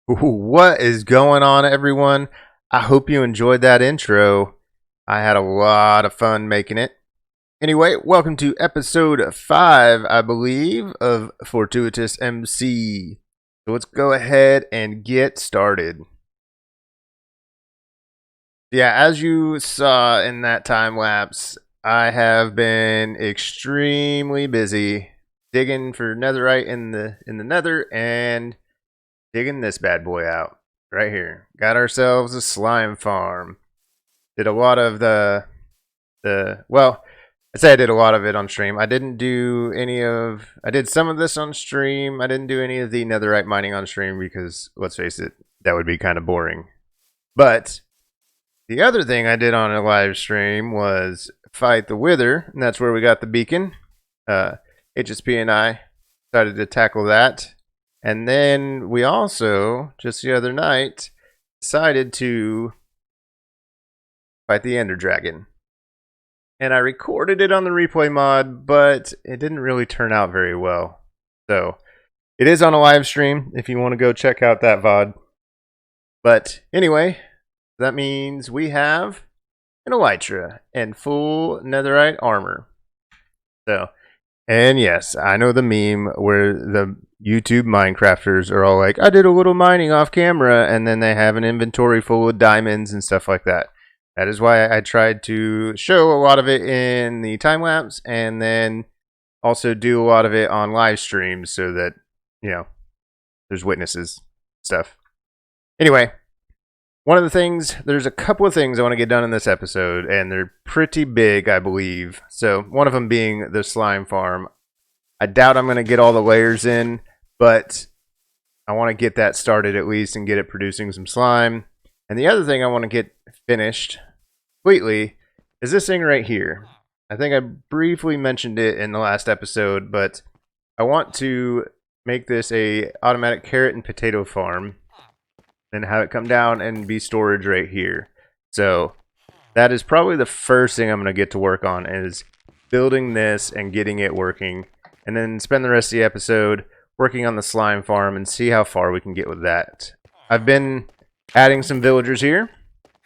What is going on, everyone? I hope you enjoyed that intro. I had a lot of fun making it. Anyway, welcome to episode 5, I believe, of Fortuitous MC. So let's go ahead and get started. Yeah, as you saw in that time lapse, I have been extremely busy digging for netherite in the nether and digging this bad boy out right here. Got ourselves a slime farm. Did a lot of the well, I say I did a lot of it on stream. I did some of this on stream. I didn't do any of the netherite mining on stream because let's face it, that would be kind of boring. But the other thing I did on a live stream was fight the Wither, and that's where we got the beacon. HSP and I decided to tackle that. And then we also, just the other night, decided to fight the Ender Dragon. And I recorded it on the replay mod, but it didn't really turn out very well. So it is on a live stream if you want to go check out that VOD. But anyway, that means we have an Elytra and full netherite armor. So, and yes, I know the meme where the YouTube Minecrafters are all like, I did a little mining off camera, and then they have an inventory full of diamonds and stuff like that. That is why I tried to show a lot of it in the time lapse and then also do a lot of it on live streams so that, there's witnesses stuff. Anyway, there's a couple of things I want to get done in this episode, and they're pretty big, I believe. So, one of them being the slime farm. I doubt I'm going to get all the layers in, but I want to get that started at least and get it producing some slime. And the other thing I want to get finished completely is this thing right here. I think I briefly mentioned it in the last episode, but I want to make this a automatic carrot and potato farm and have it come down and be storage right here. So that is probably the first thing I'm going to get to work on is building this and getting it working. And then spend the rest of the episode working on the slime farm and see how far we can get with that. I've been adding some villagers here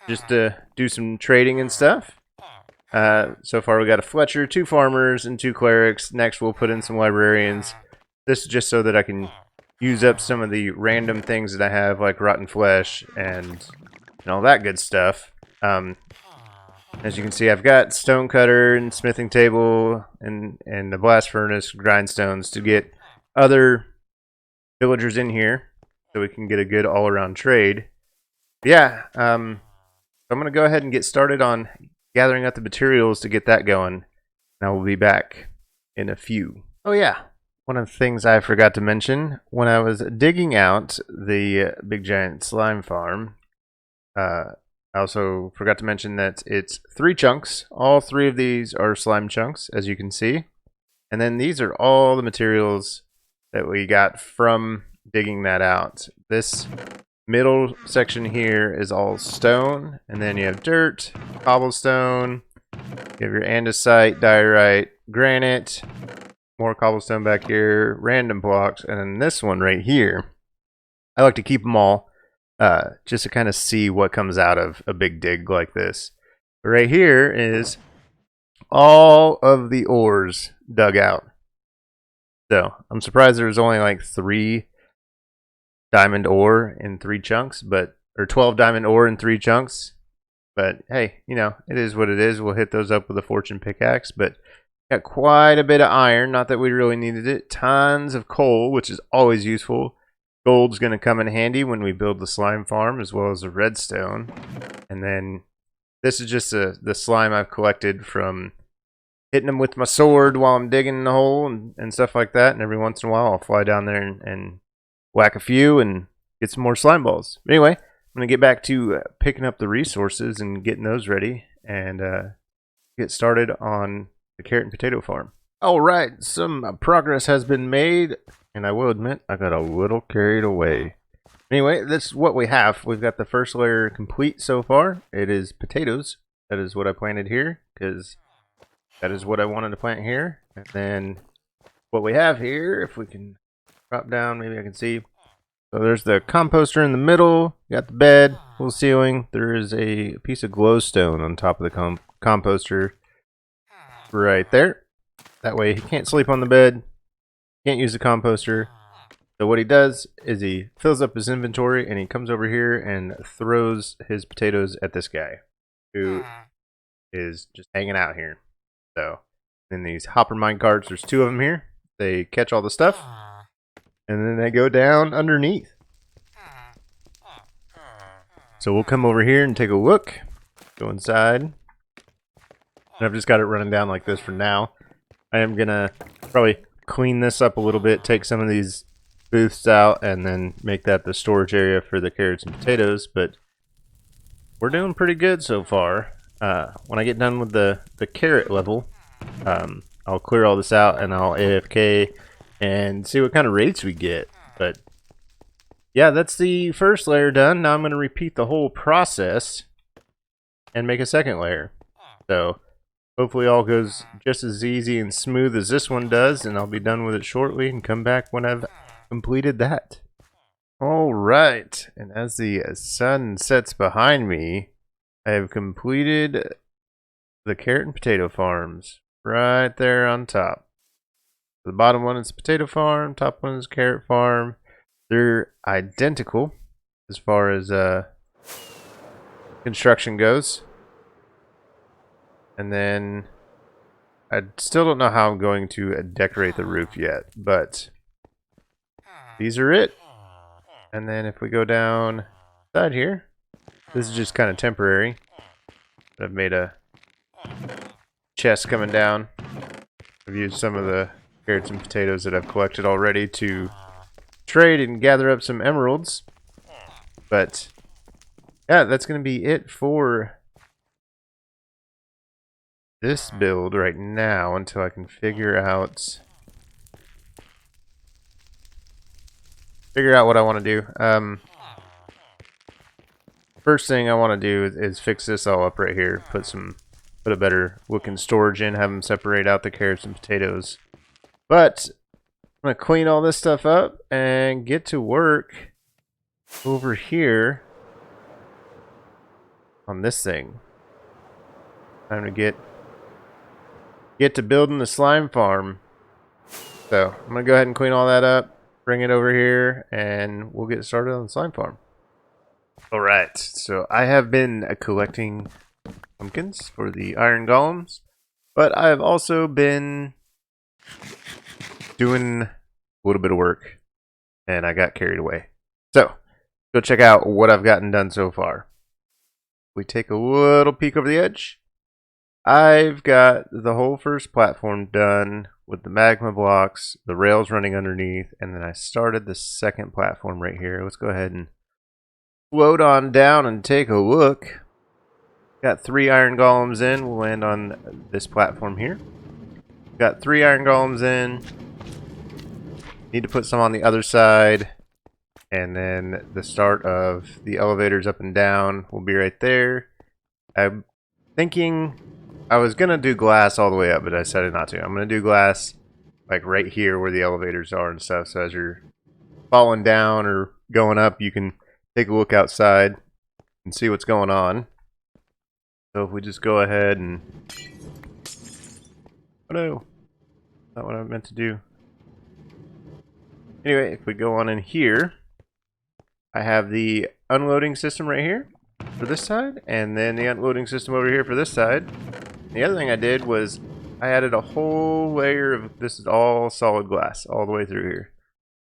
just to do some trading and stuff. So far we got a Fletcher, 2 farmers, and 2 clerics. Next we'll put in some librarians. This is just so that I can use up some of the random things that I have, like rotten flesh and all that good stuff. As you can see, I've got stone cutter and smithing table and the blast furnace grindstones to get other villagers in here so we can get a good all-around trade. Yeah, I'm going to go ahead and get started on gathering up the materials to get that going. And I will be back in a few. Oh yeah, one of the things I forgot to mention, when I was digging out the big giant slime farm, I also forgot to mention that it's 3 chunks. All 3 of these are slime chunks, as you can see. And then these are all the materials that we got from digging that out. This middle section here is all stone, and then you have dirt, cobblestone, you have your andesite, diorite, granite, more cobblestone back here, random blocks, and then this one right here. I like to keep them all. Just to kind of see what comes out of a big dig like this. But right here is all of the ores dug out. So I'm surprised there's only like 3 diamond ore in 3 chunks, or 12 diamond ore in 3 chunks. But hey, it is what it is. We'll hit those up with a fortune pickaxe. But got quite a bit of iron, not that we really needed it. Tons of coal, which is always useful. Gold's going to come in handy when we build the slime farm, as well as the redstone. And then this is just the slime I've collected from hitting them with my sword while I'm digging the hole and stuff like that. And every once in a while I'll fly down there and whack a few and get some more slime balls. But anyway, I'm going to get back to picking up the resources and getting those ready and get started on the carrot and potato farm. Alright, some progress has been made, and I will admit I got a little carried away. Anyway, that's what we have. We've got the first layer complete so far. It is potatoes. That is what I planted here, because that is what I wanted to plant here. And then what we have here, if we can drop down, maybe I can see. So there's the composter in the middle. You got the bed, little ceiling. There is a piece of glowstone on top of the composter right there. That way he can't sleep on the bed, can't use the composter. So what he does is he fills up his inventory and he comes over here and throws his potatoes at this guy who is just hanging out here. So in these hopper mine carts, there's 2 of them here. They catch all the stuff and then they go down underneath. So we'll come over here and take a look. Go inside. And I've just got it running down like this for now. I am gonna probably clean this up a little bit, take some of these booths out, and then make that the storage area for the carrots and potatoes. But we're doing pretty good so far. When I get done with the carrot level, I'll clear all this out and I'll AFK and see what kind of rates we get. But yeah, that's the first layer done. Now I'm going to repeat the whole process and make a second layer. So hopefully all goes just as easy and smooth as this one does, and I'll be done with it shortly and come back when I've completed that. All right, and as the sun sets behind me, I have completed the carrot and potato farms right there on top. The bottom one is potato farm, top one is carrot farm. They're identical as far as construction goes. And then I still don't know how I'm going to decorate the roof yet, but these are it. And then if we go down side here, this is just kind of temporary. I've made a chest coming down. I've used some of the carrots and potatoes that I've collected already to trade and gather up some emeralds. But yeah, that's going to be it for this build right now until I can figure out what I want to do. First thing I want to do is fix this all up right here. Put a better looking storage in. Have them separate out the carrots and potatoes. But I'm gonna clean all this stuff up and get to work over here on this thing. Time to get to building the slime farm. So I'm gonna go ahead and clean all that up, bring it over here, and we'll get started on the slime farm. Alright, so I have been collecting pumpkins for the iron golems, but I have also been doing a little bit of work, and I got carried away. So, go check out what I've gotten done so far. We take a little peek over the edge. I've got the whole first platform done with the magma blocks, the rails running underneath, and then I started the second platform right here. Let's go ahead and float on down and take a look. Got 3 iron golems in. We'll land on this platform here. Got 3 iron golems in. Need to put some on the other side. And then the start of the elevators up and down will be right there. I'm thinking I was going to do glass all the way up, but I decided not to. I'm going to do glass like right here where the elevators are and stuff. So as you're falling down or going up, you can take a look outside and see what's going on. So if we just go ahead and... Oh no, not what I meant to do. Anyway, if we go on in here, I have the unloading system right here for this side, and then the unloading system over here for this side. The other thing I did was I added a whole layer of, this is all solid glass all the way through here,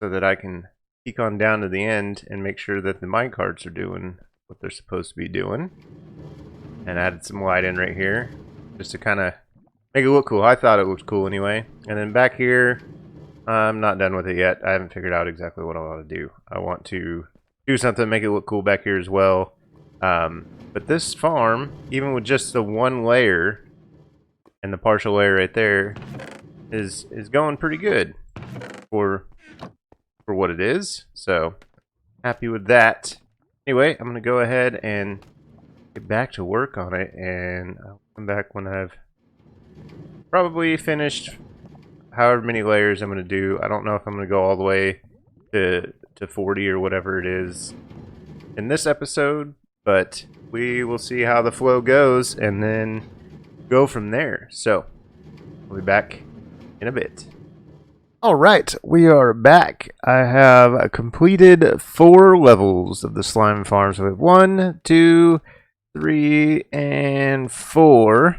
so that I can peek on down to the end and make sure that the mine carts are doing what they're supposed to be doing. And added some light in right here just to kind of make it look cool. I thought it looked cool anyway. And then back here, I'm not done with it yet. I haven't figured out exactly what I want to do. I want to do something, make it look cool back here as well. But this farm, even with just the one layer and the partial layer right there, is going pretty good for what it is. So happy with that. Anyway, I'm gonna go ahead and get back to work on it, and I'll come back when I've probably finished however many layers I'm going to do. I don't know if I'm going to go all the way to to 40 or whatever it is in this episode, but we will see how the flow goes and then go from there. So, we'll be back in a bit. All right, we are back. I have completed 4 levels of the slime farm. So we have 1, 2, 3, and 4.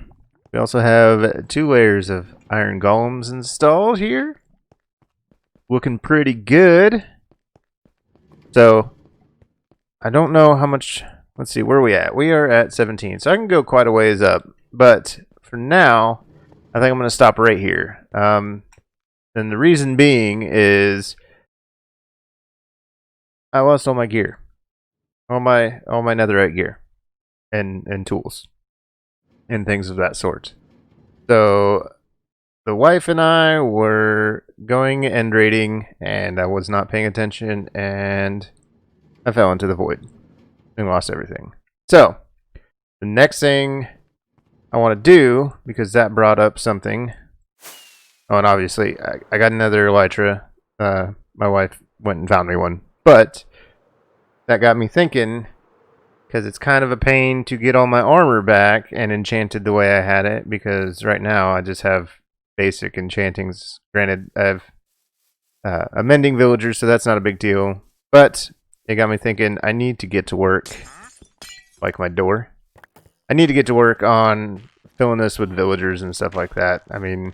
We also have 2 layers of iron golems installed here. Looking pretty good. So, I don't know how much... Let's see, where are we at? We are at 17, so I can go quite a ways up. But for now, I think I'm going to stop right here. And the reason being is I lost all my gear, all my netherite gear, and tools, and things of that sort. So the wife and I were going end raiding, and I was not paying attention, and I fell into the void and lost everything. So the next thing I want to do, because that brought up something. Oh, and obviously, I got another elytra. My wife went and found me one. But that got me thinking, because it's kind of a pain to get all my armor back and enchanted the way I had it, because right now I just have basic enchantings. Granted, I have a mending villager, so that's not a big deal. But it got me thinking, I need to get to work, like my door. I need to get to work on filling this with villagers and stuff like that. I mean...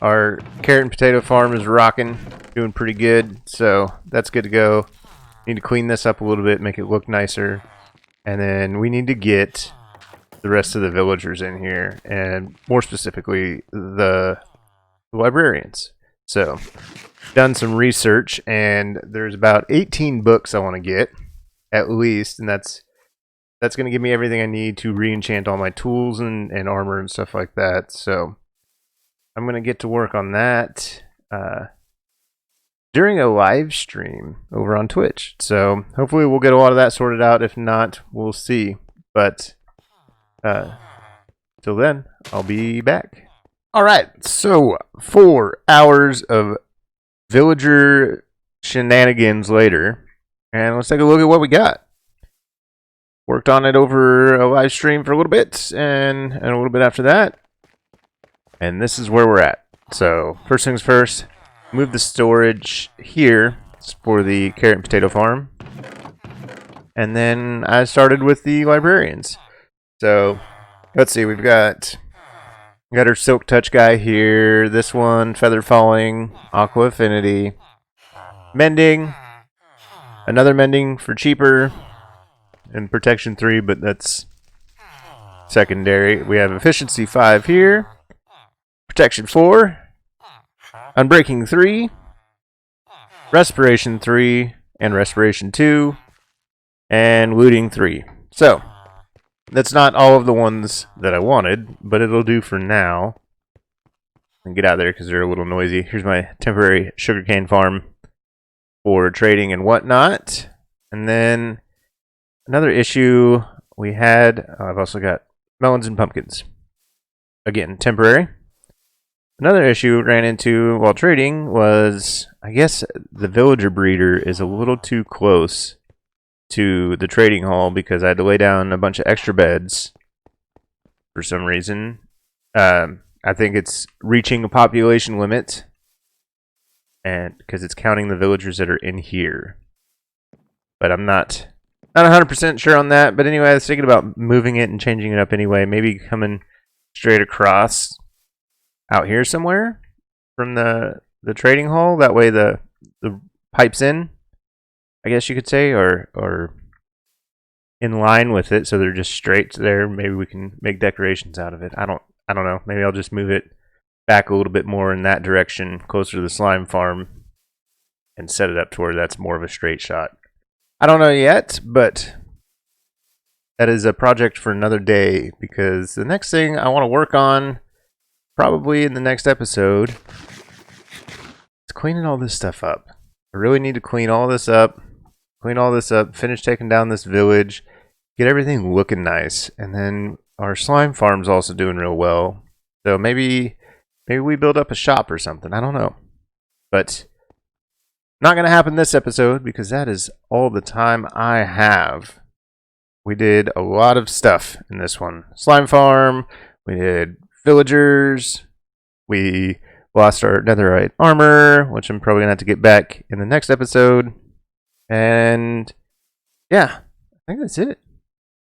Our carrot and potato farm is rocking, doing pretty good, so that's good to go. Need to clean this up a little bit, make it look nicer. And then we need to get the rest of the villagers in here, and more specifically, the librarians. So, done some research, and there's about 18 books I want to get, at least, and that's going to give me everything I need to re-enchant all my tools and armor and stuff like that, so... I'm going to get to work on that during a live stream over on Twitch. So hopefully we'll get a lot of that sorted out. If not, we'll see. But till then, I'll be back. All right, so 4 hours of villager shenanigans later. And let's take a look at what we got. Worked on it over a live stream for a little bit and a little bit after that. And this is where we're at. So, first things first, move the storage here for the carrot and potato farm. And then I started with the librarians. So, let's see, we've got our Silk Touch guy here. This one, Feather Falling, Aqua Affinity, Mending, another Mending for cheaper, and Protection 3, but that's secondary. We have Efficiency 5 here. Protection 4, Unbreaking 3, Respiration 3, and Respiration 2, and Looting 3. So, that's not all of the ones that I wanted, but it'll do for now. And get out of there because they're a little noisy. Here's my temporary sugarcane farm for trading and whatnot. And then another issue we had, I've also got melons and pumpkins. Again, temporary. Another issue ran into while trading was, I guess the villager breeder is a little too close to the trading hall because I had to lay down a bunch of extra beds for some reason. I think it's reaching a population limit, and because it's counting the villagers that are in here. But I'm not 100% sure on that. But anyway, I was thinking about moving it and changing it up anyway. Maybe coming straight across out here somewhere from the trading hall. That way the pipes in, I guess you could say, or in line with it, so they're just straight there. Maybe we can make decorations out of it. I don't know. Maybe I'll just move it back a little bit more in that direction, closer to the slime farm, and set it up to where that's more of a straight shot. I don't know yet, but that is a project for another day, because the next thing I want to work on, probably in the next episode, is cleaning all this stuff up. I really need to clean all this up, finish taking down this village, get everything looking nice, and then our slime farm's also doing real well. So maybe we build up a shop or something. I don't know. But Not going to happen this episode because that is all the time I have. We did a lot of stuff in this one. Slime farm, we did villagers, we lost our netherite armor, which I'm probably going to have to get back in the next episode. And yeah, I think that's it.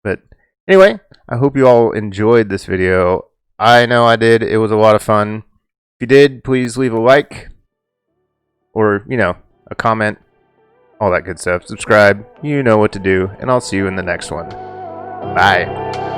But anyway, I hope you all enjoyed this video. I know I did. It was a lot of fun. If you did, please leave a like or, a comment, all that good stuff. Subscribe. You know what to do, and I'll see you in the next one. Bye.